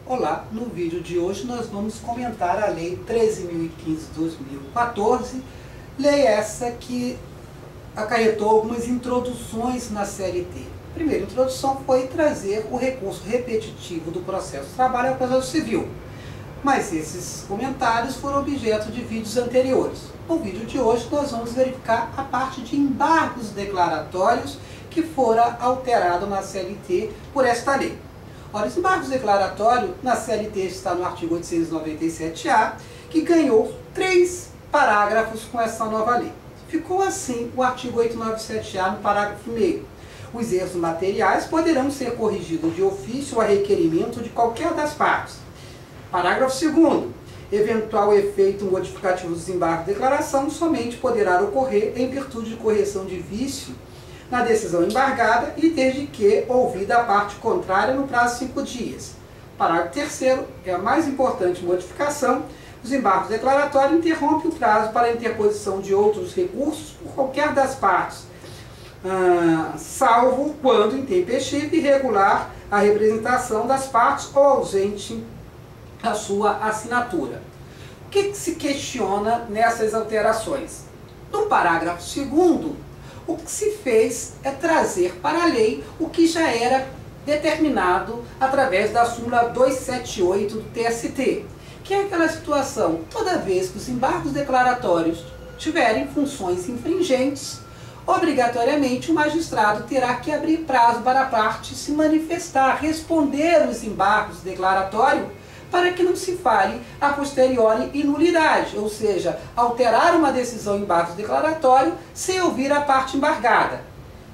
Olá, no vídeo de hoje nós vamos comentar a Lei 13.015/2014, lei essa que acarretou algumas introduções na CLT. A primeira introdução foi trazer o recurso repetitivo do processo de trabalho ao processo civil, mas esses comentários foram objeto de vídeos anteriores. No vídeo de hoje nós vamos verificar a parte de embargos declaratórios que fora alterado na CLT por esta lei. Ora, os embargos declaratórios na CLT está no artigo 897-A, que ganhou 3 parágrafos com essa nova lei. Ficou assim o artigo 897-A no parágrafo 1º. Os erros materiais poderão ser corrigidos de ofício ou a requerimento de qualquer das partes. Parágrafo 2º. Eventual efeito modificativo dos embargos de declaração somente poderá ocorrer em virtude de correção de vício na decisão embargada e desde que ouvida a parte contrária no prazo de 5 dias. Parágrafo 3º, é a mais importante modificação, os embargos declaratórios interrompem o prazo para a interposição de outros recursos por qualquer das partes, salvo quando intempestivo e irregular a representação das partes ou ausente a sua assinatura. O que se questiona nessas alterações? No parágrafo 2º, o que se fez é trazer para a lei o que já era determinado através da súmula 278 do TST, que é aquela situação, toda vez que os embargos declaratórios tiverem funções infringentes, obrigatoriamente o magistrado terá que abrir prazo para a parte se manifestar, responder os embargos declaratórios, para que não se fale a posteriori em nulidade, ou seja, alterar uma decisão em embargo declaratório sem ouvir a parte embargada.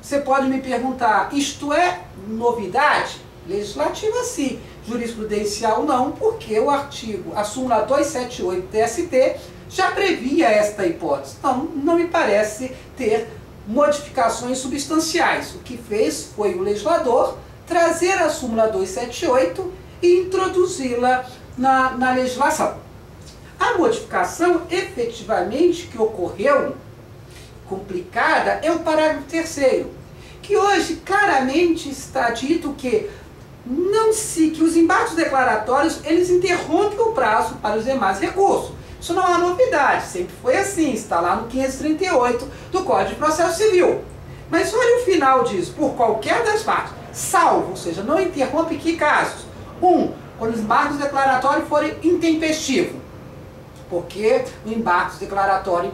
Você pode me perguntar, isto é novidade? Legislativa sim, jurisprudencial não, porque o artigo, a súmula 278 do TST já previa esta hipótese. Então, não me parece ter modificações substanciais. O que fez foi o legislador trazer a súmula 278 e introduzi-la na legislação. A modificação efetivamente que ocorreu, complicada, é o parágrafo 3º, que hoje claramente está dito que que os embargos declaratórios eles interrompem o prazo para os demais recursos. Isso não é novidade, sempre foi assim, está lá no 538 do Código de Processo Civil. Mas olha o final disso, por qualquer das partes, salvo, ou seja, não interrompe que casos? Quando os embargos declaratórios forem intempestivos, porque o embargo declaratório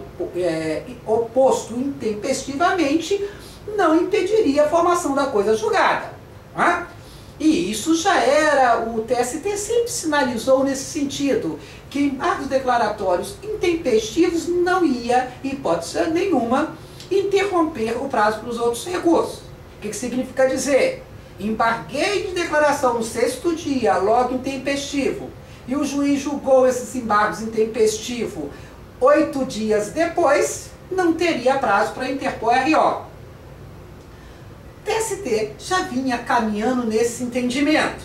oposto intempestivamente não impediria a formação da coisa julgada. Né? E isso já era, o TST sempre sinalizou nesse sentido, que embargos declaratórios intempestivos não ia, em hipótese nenhuma, interromper o prazo para os outros recursos. O que significa dizer? Embarguei de declaração no 6º dia, logo intempestivo, e o juiz julgou esses embargos intempestivos 8 dias depois, não teria prazo para interpor RO. O TST já vinha caminhando nesse entendimento.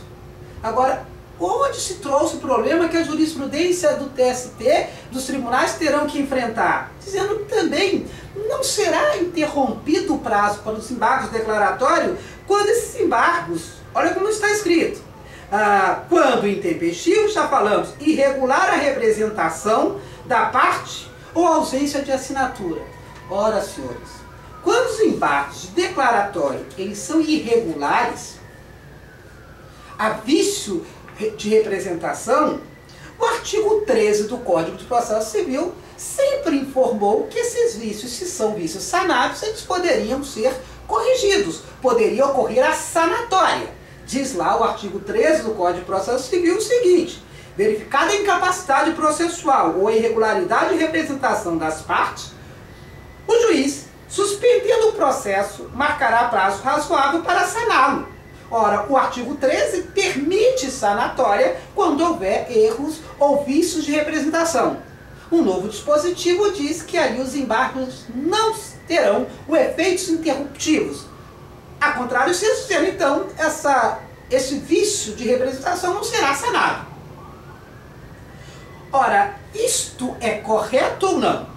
Agora, onde se trouxe o problema que a jurisprudência do TST, dos tribunais, terão que enfrentar? Dizendo que também não será interrompido o prazo para os embargos declaratórios quando esses embargos, olha como está escrito, quando intempestivo, já falamos, irregular a representação da parte ou ausência de assinatura. Ora, senhores, quando os embargos declaratórios eles são irregulares, a vício de representação, o artigo 13 do Código de Processo Civil sempre informou que esses vícios, se são vícios sanáveis, eles poderiam ser corrigidos, poderia ocorrer a sanatória. Diz lá o artigo 13 do Código de Processo Civil o seguinte: verificada a incapacidade processual ou a irregularidade de representação das partes, o juiz, suspendendo o processo, marcará prazo razoável para saná-lo. Ora, o artigo 13 permite sanatória quando houver erros ou vícios de representação. Um novo dispositivo diz que ali os embargos não terão efeitos interruptivos. A contrário, se então, esse vício de representação não será sanado. Ora, isto é correto ou não?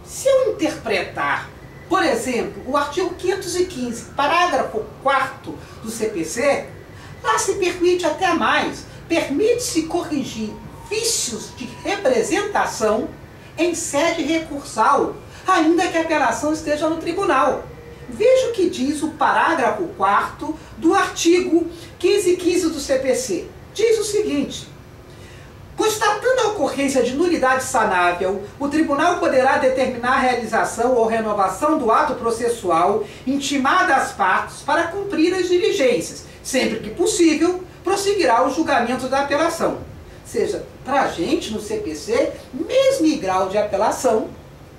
Se eu interpretar, por exemplo, o artigo 515, parágrafo 4º do CPC, lá se permite até mais, permite-se corrigir vícios de representação em sede recursal, ainda que a apelação esteja no tribunal. Veja o que diz o parágrafo 4º do artigo 1515 do CPC. Diz o seguinte: constatando a ocorrência de nulidade sanável, o tribunal poderá determinar a realização ou renovação do ato processual intimada às partes para cumprir as diligências. Sempre que possível, prosseguirá o julgamento da apelação. Ou seja, para a gente no CPC, mesmo em grau de apelação,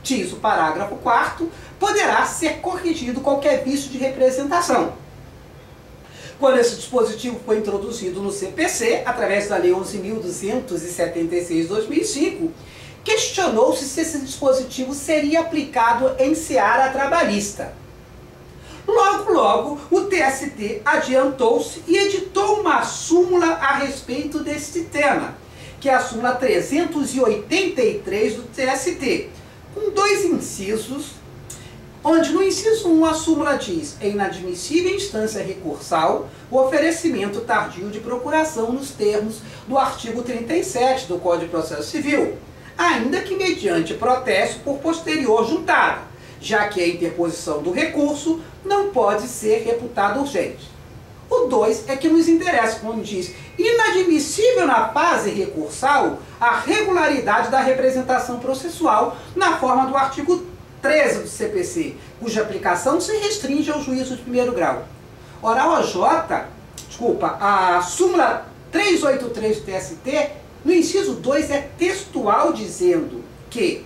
diz o parágrafo 4º, poderá ser corrigido qualquer vício de representação. Quando esse dispositivo foi introduzido no CPC, através da Lei 11.276 de 2005, questionou-se se esse dispositivo seria aplicado em seara trabalhista. Logo, o TST adiantou-se e editou uma súmula a respeito deste tema, que é a súmula 383 do TST, com 2 incisos, onde no inciso 1 a súmula diz: é inadmissível em instância recursal o oferecimento tardio de procuração nos termos do artigo 37 do Código de Processo Civil, ainda que mediante protesto por posterior juntada, já que a interposição do recurso não pode ser reputada urgente. O 2 é que nos interessa, quando diz: inadmissível na fase recursal a regularidade da representação processual na forma do artigo 13 do CPC, cuja aplicação se restringe ao juízo de primeiro grau. Ora, a súmula 383 do TST, no inciso 2, é textual, dizendo que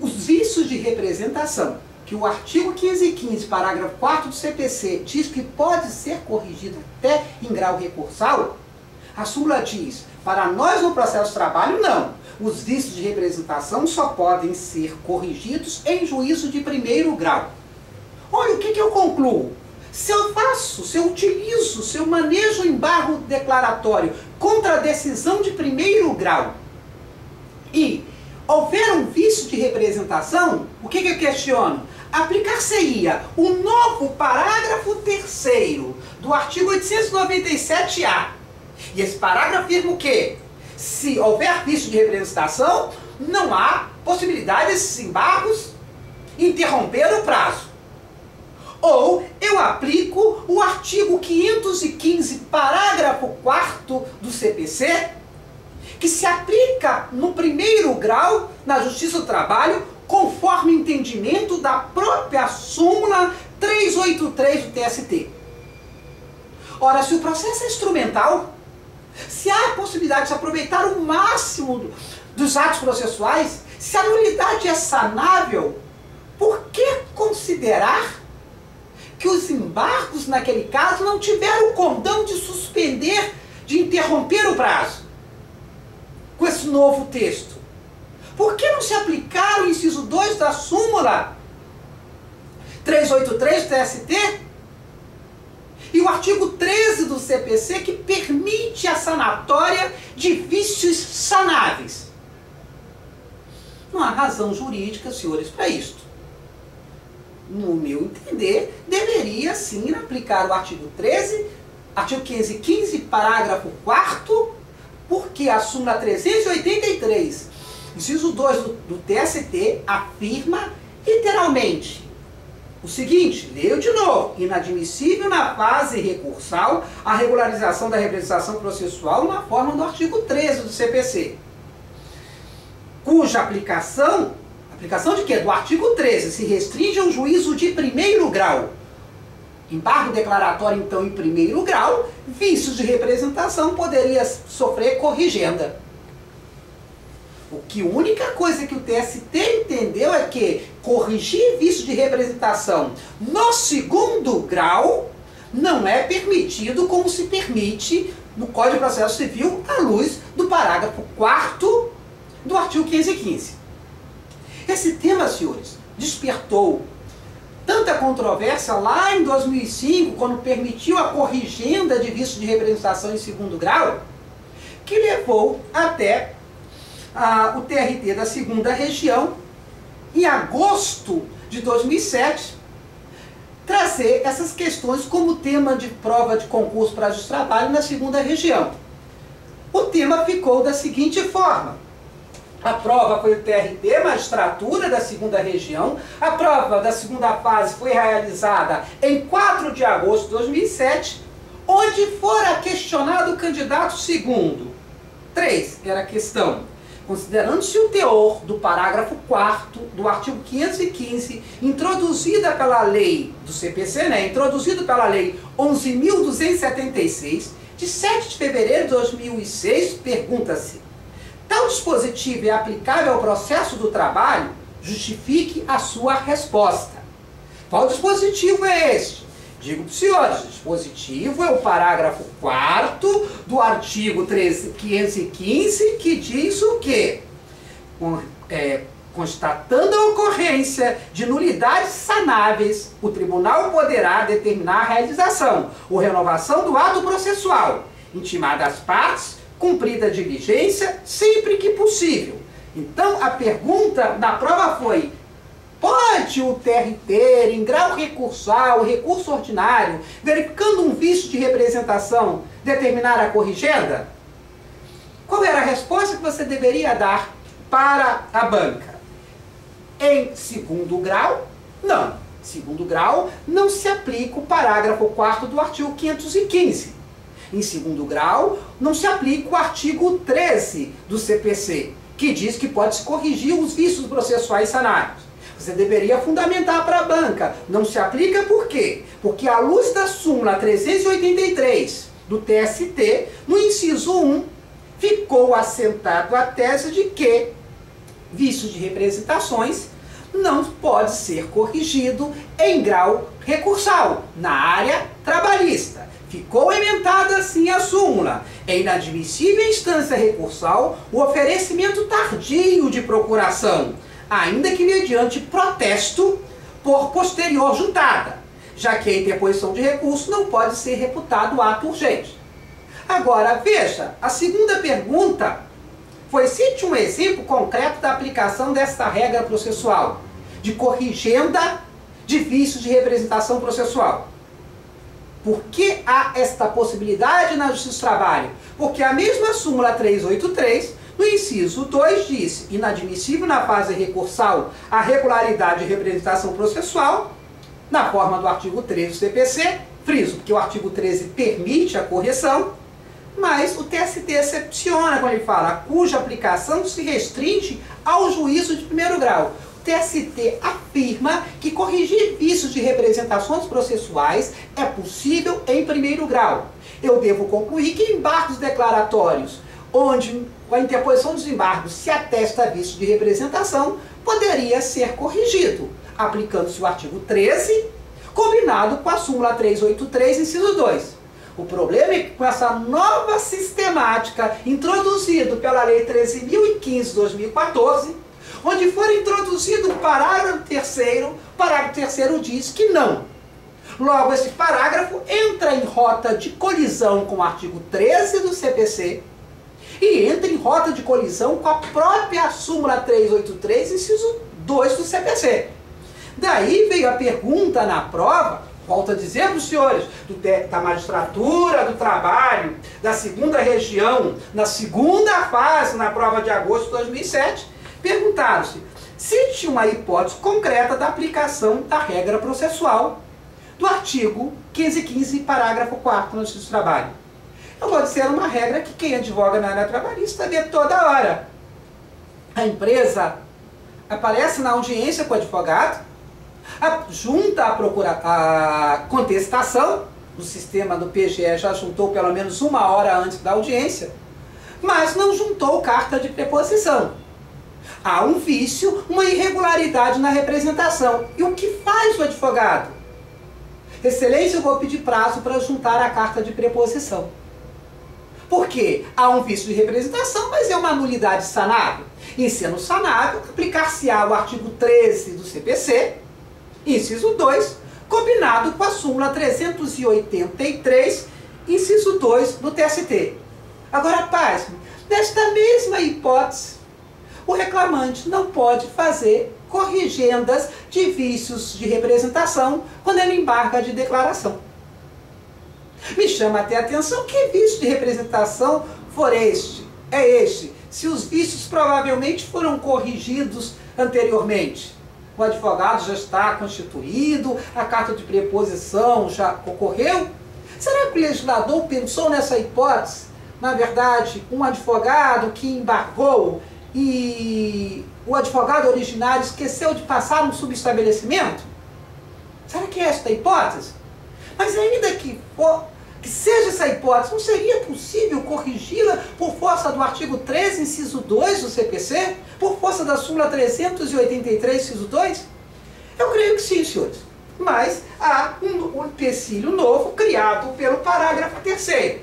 os vícios de representação, que o artigo 1515, parágrafo 4 do CPC, diz que pode ser corrigido até em grau recursal, a súmula diz: para nós no processo de trabalho, não. Os vícios de representação só podem ser corrigidos em juízo de primeiro grau. Olha, o que eu concluo? Se eu utilizo, se eu manejo o embargo declaratório contra a decisão de primeiro grau e houver um vício de representação, o que eu questiono? Aplicar-se-ia o novo parágrafo 3º do artigo 897-A. E esse parágrafo afirma o quê? Se houver vício de representação, não há possibilidade desses embargos interromper o prazo. Ou eu aplico o artigo 515, parágrafo 4º do CPC, que se aplica no primeiro grau na Justiça do Trabalho, conforme entendimento da própria súmula 383 do TST. Ora, se o processo é instrumental, se há a possibilidade de se aproveitar o máximo dos atos processuais, se a nulidade é sanável, por que considerar que os embargos naquele caso não tiveram o condão de suspender, de interromper o prazo? Com esse novo texto, por que não se aplicar o inciso 2 da súmula 383 do TST? E o artigo 13 do CPC, que permite a sanatória de vícios sanáveis. Não há razão jurídica, senhores, para isto. No meu entender, deveria sim aplicar o artigo 13, artigo 515, parágrafo 4º, porque a súmula 383, inciso 2 do TST, afirma literalmente o seguinte: leio de novo: inadmissível na fase recursal a regularização da representação processual na forma do artigo 13 do CPC, cuja aplicação de quê? Do artigo 13 se restringe ao juízo de primeiro grau. Embargo declaratório, então, em primeiro grau, vícios de representação poderia sofrer corrigenda. A única coisa que o TST entendeu é que corrigir vício de representação no segundo grau não é permitido como se permite no Código de Processo Civil à luz do parágrafo 4º do artigo 515. Esse tema, senhores, despertou tanta controvérsia lá em 2005, quando permitiu a corrigenda de vício de representação em segundo grau, que levou até o TRT da segunda região, em agosto de 2007, trazer essas questões como tema de prova de concurso para juiz de trabalho na segunda região. o tema ficou da seguinte forma. A prova foi o TRT, Magistratura da segunda região. A prova da segunda fase foi realizada em 4 de agosto de 2007, onde fora questionado o candidato segundo. 3 era a questão. Considerando-se o teor do parágrafo 4º do artigo 515, introduzida pela lei do CPC, introduzido pela lei 11.276, de 7 de fevereiro de 2006, pergunta-se: tal dispositivo é aplicável ao processo do trabalho? Justifique a sua resposta. Qual dispositivo é este? Digo para os senhores, o dispositivo é o parágrafo 4º do artigo 515, que diz o quê? Constatando a ocorrência de nulidades sanáveis, o tribunal poderá determinar a realização ou renovação do ato processual, intimada às partes, cumprida a diligência, sempre que possível. Então, a pergunta na prova foi: pode o TRT, em grau recursal, recurso ordinário, verificando um vício de representação, determinar a corrigenda? Qual era a resposta que você deveria dar para a banca? Em segundo grau, não. Em segundo grau, não se aplica o parágrafo 4º do artigo 515. Em segundo grau, não se aplica o artigo 13 do CPC, que diz que pode-se corrigir os vícios processuais sanáveis. Você deveria fundamentar para a banca. Não se aplica por quê? Porque à luz da súmula 383 do TST, no inciso 1, ficou assentado a tese de que vício de representações não pode ser corrigido em grau recursal, na área trabalhista. Ficou emendada assim a súmula: é inadmissível em instância recursal o oferecimento tardio de procuração, ainda que mediante protesto por posterior juntada, já que a interposição de recurso não pode ser reputado ato urgente. Agora, veja, a segunda pergunta foi: cite um exemplo concreto da aplicação desta regra processual, de corrigenda de vícios de representação processual. Por que há esta possibilidade na Justiça do Trabalho? Porque a mesma súmula 383, no inciso 2, diz: inadmissível na fase recursal a regularidade de representação processual, na forma do artigo 13 do CPC, friso, porque o artigo 13 permite a correção, mas o TST excepciona quando ele fala cuja aplicação se restringe ao juízo de primeiro grau. O TST afirma que corrigir vícios de representações processuais é possível em primeiro grau. Eu devo concluir que embargos declaratórios, onde a interposição dos embargos se atesta vício de representação, poderia ser corrigido, aplicando-se o artigo 13, combinado com a súmula 383, inciso 2. O problema é que com essa nova sistemática introduzida pela Lei 13.015 de 2014, onde for introduzido o parágrafo 3º, o parágrafo 3º diz que não. Logo, esse parágrafo entra em rota de colisão com o artigo 13 do CPC e entra em rota de colisão com a própria súmula 383, inciso 2 do CPC. Daí veio a pergunta na prova, volto a dizer para os senhores, da Magistratura do Trabalho, da segunda região, na segunda fase, na prova de agosto de 2007, perguntaram-se: cite uma hipótese concreta da aplicação da regra processual do artigo 515, parágrafo 4º da Justiça do Trabalho. Eu vou dizer uma regra que quem advoga na área trabalhista vê toda hora. A empresa aparece na audiência com o advogado, junta a contestação, o sistema do PGE já juntou pelo menos 1 hora antes da audiência, mas não juntou carta de preposição. Há um vício, uma irregularidade na representação. E o que faz o advogado? Excelência, eu vou pedir prazo para juntar a carta de preposição. Por quê? Há um vício de representação, mas é uma nulidade sanável. Em sendo sanável, aplicar-se-á o artigo 13 do CPC, inciso 2, combinado com a súmula 383, inciso 2 do TST. Agora, pasme, nesta mesma hipótese, o reclamante não pode fazer corrigendas de vícios de representação quando ele embarga de declaração. Me chama até a atenção que vício de representação for este, é este, se os vícios provavelmente foram corrigidos anteriormente. O advogado já está constituído, a carta de preposição já ocorreu. Será que o legislador pensou nessa hipótese? Na verdade, um advogado que embargou e o advogado originário esqueceu de passar um subestabelecimento? Será que é esta a hipótese? Mas ainda que seja essa hipótese, não seria possível corrigi-la por força do artigo 13, inciso 2 do CPC? Por força da súmula 383, inciso 2? Eu creio que sim, senhores. Mas há um empecilho novo criado pelo parágrafo 3º.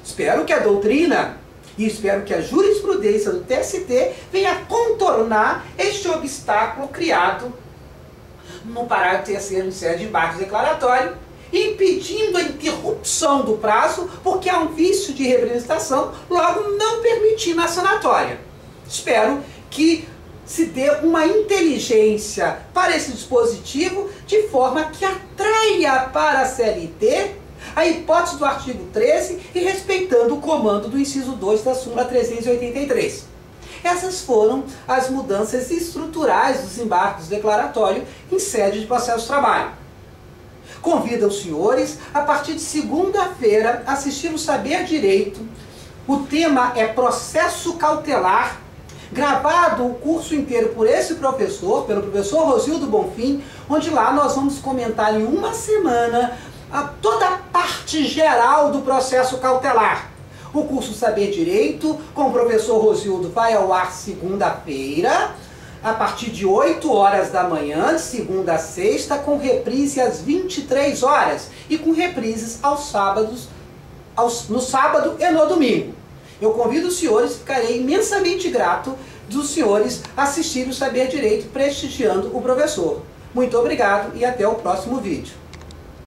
Espero que a doutrina e espero que a jurisprudência do TST venha contornar este obstáculo criado no parágrafo 3º em sede de embargo declaratório, impedindo a interrupção do prazo, porque há um vício de representação, logo não permitindo a sanatória. Espero que se dê uma inteligência para esse dispositivo, de forma que atraia para a CLT a hipótese do artigo 13 e respeitando o comando do inciso 2 da súmula 383. Essas foram as mudanças estruturais dos embargos declaratórios em sede de processo de trabalho. Convido os senhores, a partir de segunda-feira, a assistir o Saber Direito. O tema é processo cautelar, gravado o curso inteiro por esse professor, pelo professor Rosildo Bonfim, onde lá nós vamos comentar em uma semana toda a parte geral do processo cautelar. O curso Saber Direito, com o professor Rosildo, vai ao ar segunda-feira, a partir de 8 horas da manhã, de segunda a sexta, com reprise às 23 horas e com reprises aos sábados, no sábado e no domingo. Eu convido os senhores, ficarei imensamente grato dos senhores assistirem o Saber Direito prestigiando o professor. Muito obrigado e até o próximo vídeo.